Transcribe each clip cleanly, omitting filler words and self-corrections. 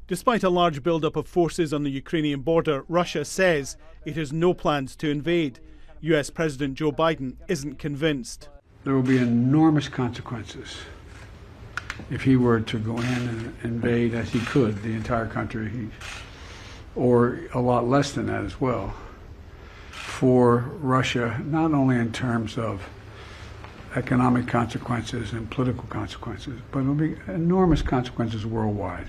Despite a large build-up of forces on the Ukrainian border, Russia says it has no plans to invade. US President Joe Biden isn't convinced. There will be enormous consequences if he were to go in and invade, as he could, the entire country, or a lot less than that as well, for Russia, not only in terms of economic consequences and political consequences, but it will be enormous consequences worldwide.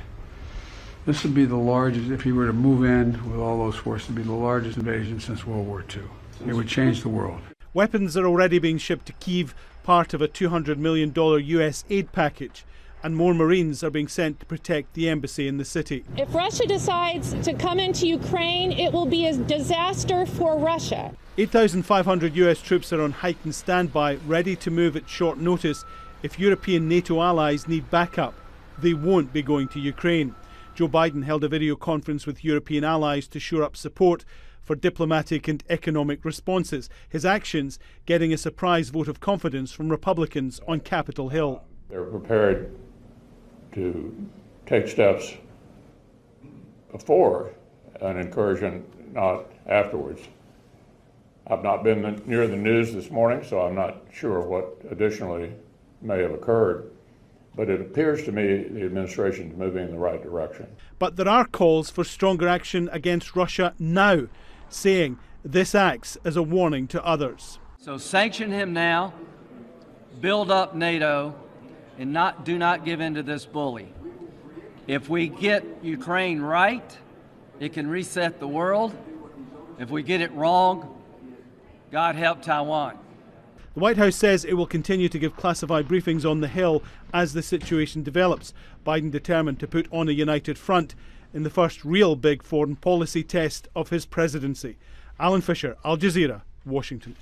This would be the largest, if he were to move in with all those forces, it would be the largest invasion since World War II. It would change the world. Weapons are already being shipped to Kyiv, part of a $200 million US aid package, and more Marines are being sent to protect the embassy in the city. If Russia decides to come into Ukraine, it will be a disaster for Russia. 8,500 US troops are on heightened standby, ready to move at short notice if European NATO allies need backup. They won't be going to Ukraine. Joe Biden held a video conference with European allies to shore up support for diplomatic and economic responses. His actions getting a surprise vote of confidence from Republicans on Capitol Hill. They're prepared to take steps before an incursion, not afterwards. I've not been near the news this morning, so I'm not sure what additionally may have occurred. But it appears to me the administration is moving in the right direction. But there are calls for stronger action against Russia now, saying this acts as a warning to others. So sanction him now, build up NATO, and do not give in to this bully. If we get Ukraine right, it can reset the world. If we get it wrong, God help Taiwan. The White House says it will continue to give classified briefings on the Hill as the situation develops. Biden determined to put on a united front in the first real big foreign policy test of his presidency. Alan Fisher, Al Jazeera, Washington.